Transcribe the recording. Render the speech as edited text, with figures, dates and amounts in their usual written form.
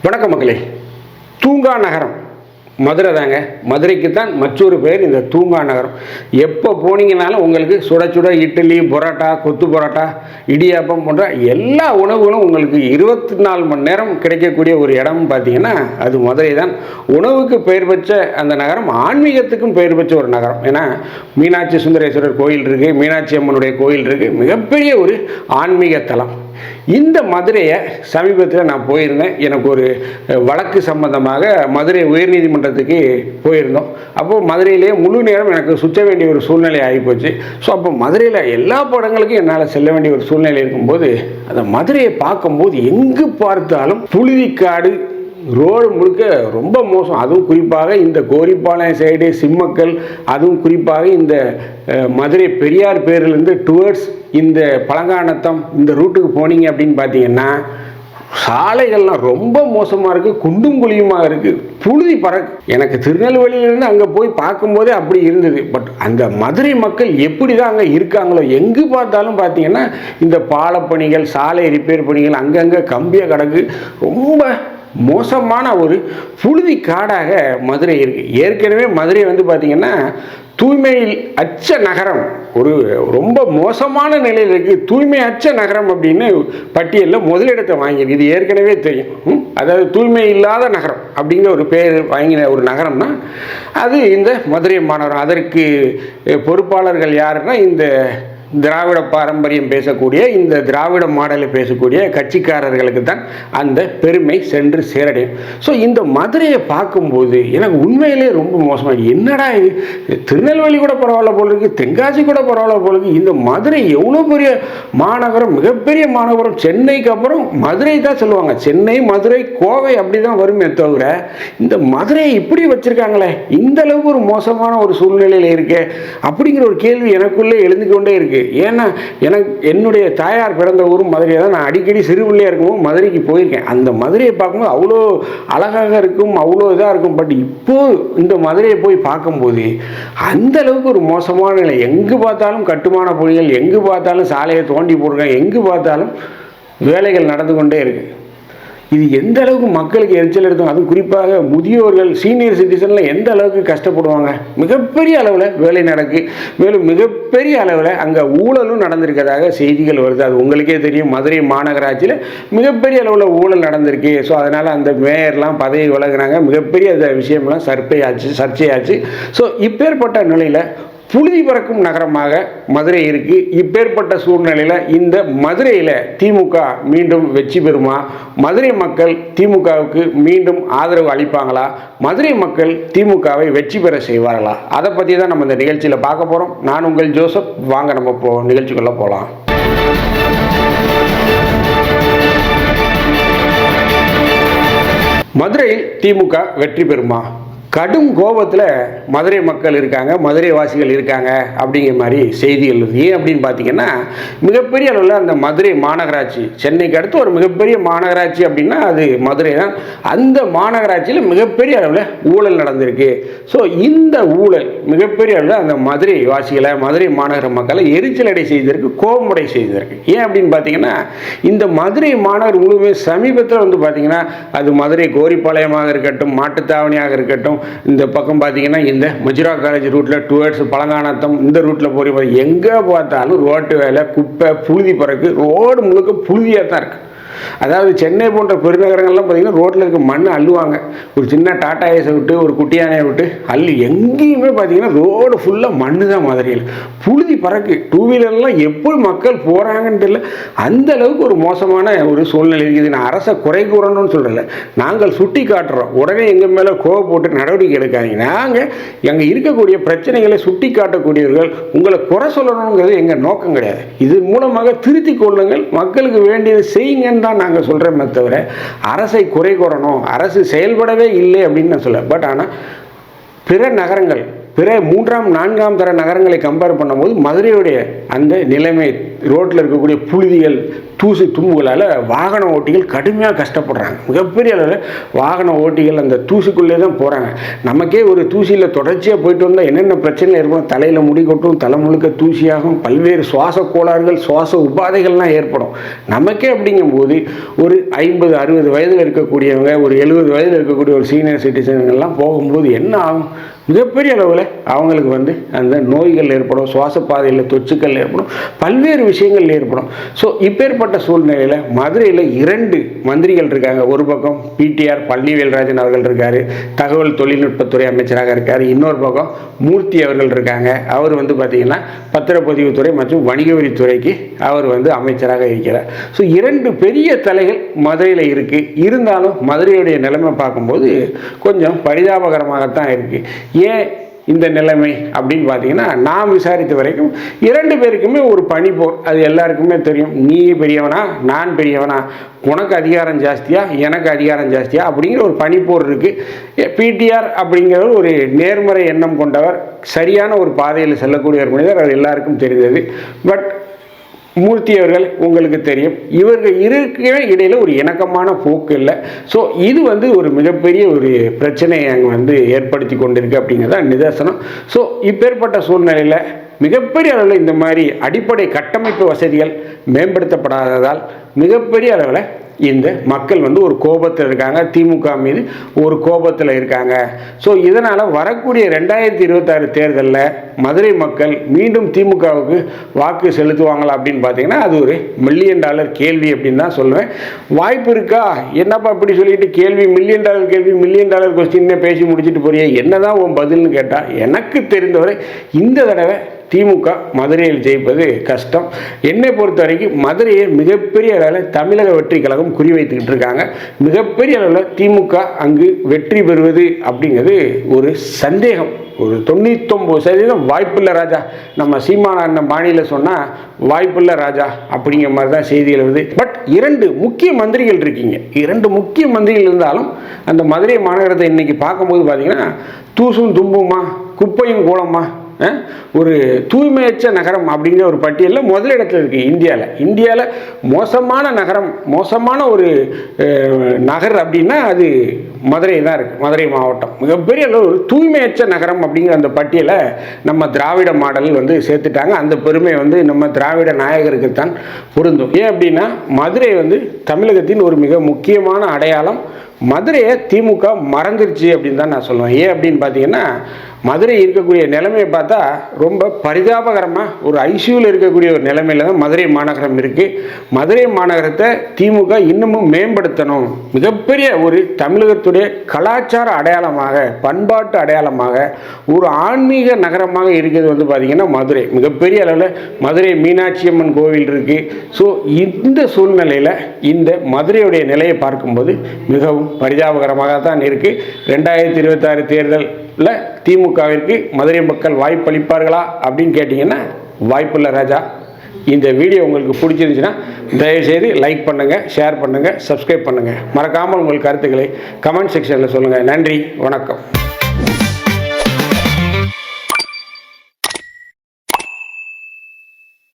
வணக்கம் மக்களே. தூங்கா நகரம் மதுரை தாங்க. மதுரைக்கு தான் மற்றொரு பேர் இந்த தூங்கா நகரம். எப்போ போனீங்கனாலும் உங்களுக்கு சுட சுட இட்லி, பரோட்டா, கொத்து பரோட்டா, இடியாப்பம் போன்ற எல்லா உணவுகளும் உங்களுக்கு 24 மணி நேரம் கிடைக்கக்கூடிய ஒரு இடம் பார்த்தீங்கன்னா அது மதுரை தான். உணவுக்கு பெயர் பெற்ற அந்த நகரம் ஆன்மீகத்துக்கும் பெயர் பெற்ற ஒரு நகரம். ஏன்னா மீனாட்சி சுந்தரேஸ்வரர் கோயில் இருக்குது, மீனாட்சி அம்மனுடைய கோயில் இருக்குது, மிகப்பெரிய ஒரு ஆன்மீக தலம். இந்த மதுரையை சமீபத்தில் நான் போயிருந்தேன். எனக்கு ஒரு வழக்கு சம்பந்தமாக மதுரை உயர்நீதிமன்றத்துக்கு போயிருந்தோம். அப்போது மதுரையிலேயே முழு நேரம் எனக்கு சுற்ற வேண்டிய ஒரு சூழ்நிலை ஆகிப்போச்சு. ஸோ அப்போ மதுரையில் எல்லா படங்களுக்கும் என்னால் செல்ல வேண்டிய ஒரு சூழ்நிலை இருக்கும்போது அந்த மதுரையை பார்க்கும்போது எங்கு பார்த்தாலும் புழுதிக்காடு, ரோடு முழுக்க ரொம்ப மோசம். அதுவும் குறிப்பாக இந்த கோரிப்பாளையம் சைடு சிம்மக்கல், அதுவும் குறிப்பாக இந்த மதுரை பெரியார் பேரிலிருந்து டுவர்ட்ஸ் இந்த பழங்கானத்தம் இந்த ரூட்டுக்கு போனீங்க அப்படின்னு பார்த்தீங்கன்னா சாலைகள்லாம் ரொம்ப மோசமாக இருக்குது, குண்டும் குழியுமாக இருக்குது, புழுதி பறக்கு. எனக்கு திருநெல்வேலியிலேருந்து அங்கே போய் பார்க்கும்போதே அப்படி இருந்தது. பட் அந்த மதுரை மக்கள் எப்படி தான் அங்கே இருக்காங்களோ, எங்கு பார்த்தாலும் பார்த்தீங்கன்னா இந்த பாலப்பணிகள், சாலை ரிப்பேர் பணிகள், அங்கங்கே கம்பியாக கிடக்கு. ரொம்ப மோசமான ஒரு புழுதி காடாக மதுரை இருக்குது. ஏற்கனவே மதுரை பார்த்திங்கன்னா தூய்மையில் அச்ச நகரம், ஒரு ரொம்ப மோசமான நிலையில் இருக்குது. தூய்மை அச்ச நகரம் அப்படின்னு பட்டியலில் முதலிடத்தை வாங்கியிருக்கு. இது ஏற்கனவே தெரியும். அதாவது தூய்மை இல்லாத நகரம் அப்படிங்கிற ஒரு பேர் வாங்கின ஒரு நகரம்னா அது இந்த மதுரை மாநகரம். அதற்கு பொறுப்பாளர்கள் யாருன்னா இந்த திராவிட பாரம்பரியம் பேசக்கூடிய, இந்த திராவிட மாடலை பேசக்கூடிய கட்சிக்காரர்களுக்கு தான் அந்த பெருமை சென்று சேரடையும். ஸோ இந்த மதுரையை பார்க்கும்போது எனக்கு உண்மையிலே ரொம்ப மோசமாக, என்னடா இது, திருநெல்வேலி கூட பரவாயில்ல போல இருக்குது, தென்காசி கூட பரவாயில்ல போல இருக்குது, இந்த மதுரை எவ்வளோ பெரிய மாநகரம், மிகப்பெரிய மாநகரம். சென்னைக்கு அப்புறம் மதுரை தான் சொல்லுவாங்க. சென்னை, மதுரை, கோவை அப்படி தான் வருமே தவிர இந்த மதுரையை இப்படி வச்சுருக்காங்களே, இந்த அளவுக்கு ஒரு மோசமான ஒரு சூழ்நிலையில் இருக்கே அப்படிங்கிற ஒரு கேள்வி எனக்குள்ளே எழுந்து கொண்டே இருக்குது. ஏன்னா என்னுடைய தாயார் பிறந்த ஊரும் மதுரையை தான். நான் அடிக்கடி சிறுபிள்ளையாக இருக்கும்போது மதுரைக்கு போயிருக்கேன். அந்த மதுரையை பார்க்கும்போது அவ்வளோ அழகாக இருக்கும், அவ்வளோ இதாக இருக்கும். பட் இப்போது இந்த மதுரையை போய் பார்க்கும்போது அந்த அளவுக்கு ஒரு மோசமான நிலை. எங்கு பார்த்தாலும் கட்டுமான பணிகள், எங்கு பார்த்தாலும் சாலையை தோண்டி போடுறாங்க, எங்கு பார்த்தாலும் வேலைகள் நடந்து கொண்டே இருக்குது. இது எந்த அளவுக்கு மக்களுக்கு எரிச்சல் எடுத்தோம். அதுவும் குறிப்பாக முதியோர்கள், சீனியர் சிட்டிசனில் எந்த அளவுக்கு கஷ்டப்படுவாங்க. மிகப்பெரிய அளவில் வேலை நடக்கு, மேலும் மிகப்பெரிய அளவில் அங்கே ஊழலும் நடந்திருக்கிறதாக செய்திகள் வருது. அது உங்களுக்கே தெரியும். மதுரை மாநகராட்சியில் மிகப்பெரிய அளவில் ஊழல் நடந்திருக்கு. ஸோ அதனால் அந்த மேயர்லாம் பதவி விலகுனாங்க. மிகப்பெரிய அந்த விஷயம்லாம் சர்ச்சையாச்சு. ஸோ இப்பேற்பட்ட நிலையில் புழுதி பறக்கும் நகரமாக மதுரை இருக்குது. இப்பேற்பட்ட சூழ்நிலையில் இந்த மதுரையில் திமுக மீண்டும் வெற்றி பெறுமா? மதுரை மக்கள் திமுகவுக்கு மீண்டும் ஆதரவு அளிப்பாங்களா? மதுரை மக்கள் திமுகவை வெற்றி பெற செய்வார்களா? அதை பற்றி தான் நம்ம இந்த நிகழ்ச்சியில் பார்க்க போகிறோம். நான் உங்கள் ஜோசப். வாங்க நம்ம நிகழ்ச்சிக்குள்ளே போகலாம். மதுரையில் திமுக வெற்றி பெறுமா? கடும் கோபத்தில் மதுரை மக்கள் இருக்காங்க, மதுரை வாசிகள் இருக்காங்க அப்படிங்கிற மாதிரி செய்திகள் இருக்குது. ஏன் அப்படின்னு பார்த்தீங்கன்னா மிகப்பெரிய அளவில் அந்த மதுரை மாநகராட்சி, சென்னைக்கு அடுத்து ஒரு மிகப்பெரிய மாநகராட்சி அப்படின்னா அது மதுரை தான். அந்த மாநகராட்சியில் மிகப்பெரிய அளவில் ஊழல் நடந்திருக்கு. ஸோ இந்த ஊழல் மிகப்பெரிய அளவில் அந்த மதுரை வாசிகளை, மதுரை மாநகர மக்களை எரிச்சலடை செய்திருக்கு, கோபமடை செய்திருக்கு. ஏன் அப்படின்னு பார்த்தீங்கன்னா இந்த மதுரை மாநகர் முழுமே சமீபத்தில் பார்த்தீங்கன்னா அது மதுரை கோரிப்பாளையமாக இருக்கட்டும், மாட்டுத்தாவணியாக இருக்கட்டும், இந்த பக்கம் பார்த்தீங்கன்னா இந்த மஜுரா காலேஜ் ரூட்டில் டுவர்ட்ஸ் பழங்கானத்தம் இந்த ரூட்டில் போய் எங்கே பார்த்தாலும் ரோட்டு வேலை, குப்பை, புழுதி பறக்கு. ரோடு முழுக்க புழுதியாக தான் இருக்குது. அதாவது சென்னை போன்ற பெருநகரங்கள்லாம் பார்த்தீங்கன்னா ரோட்டில் இருக்க மண் அள்ளுவாங்க. ஒரு சின்ன டாடா ஏஸை விட்டு, ஒரு குட்டி யானையை விட்டு அள்ளு எங்கேயுமே பார்த்தீங்கன்னா ரோடு ஃபுல்லாக மண் தான். மதுரையில் புழுதி பறக்கு. டூ வீலர்லாம் எப்படி மக்கள் போகிறாங்கன்னு தெரியல. அந்த அளவுக்கு ஒரு மோசமான ஒரு சூழ்நிலை இருக்குது. நான் அரசை குறை கூறணும்னு சொல்கிறல, நாங்கள் சுட்டி காட்டுறோம். உடனே எங்கள் மேலே கோவப்பட்டு நடவடிக்கை எடுக்காதீங்க. நாங்கள் அங்கே இருக்கக்கூடிய பிரச்சனைகளை சுட்டி காட்டக்கூடியவர்கள். உங்களை குறை சொல்லணுங்கிறது எங்கள் நோக்கம் கிடையாது. இது மூலமாக திருத்தி கொள்ளுங்கள், மக்களுக்கு வேண்டியது செய்யுங்கன்னு தான் நாங்கள் சொல்கிறோமே தவிர அரசை குறை கூறணும், அரசு செயல்படவே இல்லை அப்படின்னு நான் சொல்ல. பட் ஆனால் பிற நகரங்கள் பிற 3ஆம் 4ஆம் தர நகரங்களை கம்பேர் பண்ணும்போது மதுரையுடைய அந்த நிலைமை, ரோட்டில் இருக்கக்கூடிய புழுதிகள் தூசு தும்புகளால் வாகன ஓட்டிகள் கடுமையாக கஷ்டப்படுறாங்க. மிகப்பெரிய அளவில் வாகன ஓட்டிகள் அந்த தூசுக்குள்ளே தான் போகிறாங்க. நமக்கே ஒரு தூசியில் தொடர்ச்சியாக போயிட்டு வந்தால் என்னென்ன பிரச்சனை ஏற்படும், தலையில் முடி கொட்டும், தலை முழுக்க தூசியாகும், பல்வேறு சுவாச கோளாறுகள், சுவாச உபாதைகள்லாம் ஏற்படும். நமக்கே அப்படிங்கும்போது ஒரு 50-60 வயதில் இருக்கக்கூடியவங்க, ஒரு 70 வயதில் இருக்கக்கூடிய ஒரு சீனியர் சிட்டிசன்கள்லாம் போகும்போது என்ன ஆகும், மிகப்பெரிய அளவில் அவங்களுக்கு அந்த நோய்கள் ஏற்படும், சுவாச பாதையில் தொற்றுக்கள் ஏற்படும், பல்வேறு விஷயங்கள் ஏற்படும். ஸோ இப்பேற்பட்ட சூழ்நிலையில் மதுரையில் 2 மந்திரிகள் இருக்காங்க. ஒரு பக்கம் பிடிஆர் பழனிவேல்ராஜன் அவர்கள் இருக்கார், தகவல் தொழில்நுட்பத்துறை அமைச்சராக இருக்கார். இன்னொரு பக்கம் மூர்த்தி அவர்கள் இருக்காங்க. அவர் பார்த்திங்கன்னா பத்திரப்பதிவுத்துறை மற்றும் வணிக வரித்துறைக்கு அவர் அமைச்சராக இருக்கிறார். ஸோ 2 பெரிய தலைகள் மதுரையில் இருக்குது. இருந்தாலும் மதுரையுடைய நிலைமை பார்க்கும்போது கொஞ்சம் பரிதாபகரமாகத்தான் இருக்குது. ஏன் இந்த நிலைமை அப்படின்னு பார்த்தீங்கன்னா, நான் விசாரித்த வரைக்கும் 2 பேருக்குமே ஒரு பணிப்போர். அது எல்லாருக்குமே தெரியும். நீ பெரியவனா, நான் பெரியவனா, உனக்கு அதிகாரம் ஜாஸ்தியா, எனக்கு அதிகாரம் ஜாஸ்தியா அப்படிங்கிற ஒரு பணிப்போர் இருக்குது. பிடிஆர் அப்படிங்கிறவர் ஒரு நேர்மறை எண்ணம் கொண்டவர், சரியான ஒரு பாதையில் செல்லக்கூடிய ஒரு மனிதர், அது எல்லாருக்கும் தெரிந்தது. பட் மூர்த்தி அவர்கள் உங்களுக்கு தெரியும், இவர்கள் இருக்கவே இடையில் ஒரு இணக்கமான போக்கு இல்லை. ஸோ இது ஒரு மிகப்பெரிய ஒரு பிரச்சனையை அங்கே ஏற்படுத்தி கொண்டிருக்கு அப்படிங்கிறத நிதர்சனம். ஸோ இப்பேற்பட்ட சூழ்நிலையில் மிகப்பெரிய அளவில் இந்த மாதிரி அடிப்படை கட்டமைப்பு வசதிகள் மேம்படுத்தப்படாததால் மிகப்பெரிய அளவில் இந்த மக்கள் ஒரு கோபத்தில் இருக்காங்க, திமுக மீது ஒரு கோபத்தில் இருக்காங்க. ஸோ இதனால் வரக்கூடிய 2026 தேர்தலில் மதுரை மக்கள் மீண்டும் திமுகவுக்கு வாக்கு செலுத்துவாங்களா அப்படின்னு பார்த்தீங்கன்னா, அது ஒரு $1 மில்லியன் கேள்வி அப்படின்னு தான் சொல்லுவேன். வாய்ப்பு இருக்கா? என்னப்பா இப்படி சொல்லிட்டு கேள்வி $1 மில்லியன் கேள்வி, $1 மில்லியன் கொஸ்டின்னே பேசி முடிச்சுட்டு போறியே, என்னதான் உன் பதில்னு கேட்டால், எனக்கு தெரிந்தவரை இந்த தடவை திமுக மதுரையில் ஜெயிப்பது கஷ்டம். என்னை பொறுத்த வரைக்கும் மதுரையை மிகப்பெரிய அளவில் தமிழக வெற்றி கழகம் குறிவைத்துக்கிட்டு இருக்காங்க. மிகப்பெரிய அளவில் திமுக அங்கு வெற்றி பெறுவது அப்படிங்கிறது ஒரு சந்தேகம். ஒரு 99% வாய்ப்பில்லை ராஜா. நம்ம சீமான அண்ணன் பாணியில் சொன்னால் வாய்ப்பில்லை ராஜா அப்படிங்கிற மாதிரி தான் செய்திகள் வருது. பட் 2 முக்கிய மந்திரிகள் இருக்கீங்க. 2 முக்கிய மந்திரிகள் இருந்தாலும் அந்த மதுரை மாநகரத்தை இன்னைக்கு பார்க்கும்போது பார்த்தீங்கன்னா, தூசும் தும்புமா, குப்பையும் கூலமா, ஒரு தூய்மையற்ற நகரம் அப்படிங்கிற ஒரு பட்டியலில் முதலிடத்தில் இருக்குது இந்தியாவில் மோசமான நகரம், மோசமான ஒரு நகர் அப்படின்னா அது மதுரை தான் இருக்குது. மதுரை மாவட்டம் மிகப்பெரிய அளவு ஒரு தூய்மையற்ற நகரம் அப்படிங்கிற அந்த பட்டியலை நம்ம திராவிட மாடல் சேர்த்துட்டாங்க. அந்த பெருமை நம்ம திராவிட நாயகருக்கு தான் பொருந்தும். ஏன் அப்படின்னா, மதுரை தமிழகத்தின் ஒரு மிக முக்கியமான அடையாளம். மதுரையை திமுக மறந்துருச்சு அப்படின்னு தான் நான் சொல்லுவேன். ஏன் அப்படின்னு பார்த்தீங்கன்னா, மதுரை இருக்கக்கூடிய நிலைமையை பார்த்தா ரொம்ப பரிதாபகரமாக ஒரு ஐசியூவில் இருக்கக்கூடிய ஒரு நிலைமையில் தான் மதுரை மாநகரம் இருக்குது. மதுரை மாநகரத்தை திமுக இன்னமும் மேம்படுத்தணும். மிகப்பெரிய ஒரு தமிழகத்துடைய கலாச்சார அடையாளமாக, பண்பாட்டு அடையாளமாக, ஒரு ஆன்மீக நகரமாக இருக்கிறது பார்த்திங்கன்னா மதுரை. மிகப்பெரிய அளவில் மதுரை மீனாட்சி அம்மன் கோவில் இருக்குது. ஸோ இந்த சூழ்நிலையில் இந்த மதுரையுடைய நிலையை பார்க்கும்போது மிகவும் பரிதாபகரமாக தான் இருக்குது. 2026 தேர்தலில் திமுகவிற்கு மதுரை மக்கள் வாய்ப்பளிப்பார்களா அப்படின்னு கேட்டிங்கன்னா, வாய்ப்பில்லை ராஜா. இந்த வீடியோ உங்களுக்கு பிடிச்சிருந்துச்சுன்னா தயவுசெய்து லைக் பண்ணுங்கள், ஷேர் பண்ணுங்கள், சப்ஸ்கிரைப் பண்ணுங்கள். மறக்காமல் உங்கள் கருத்துக்களை கமெண்ட் செக்ஷனில் சொல்லுங்கள். நன்றி, வணக்கம்.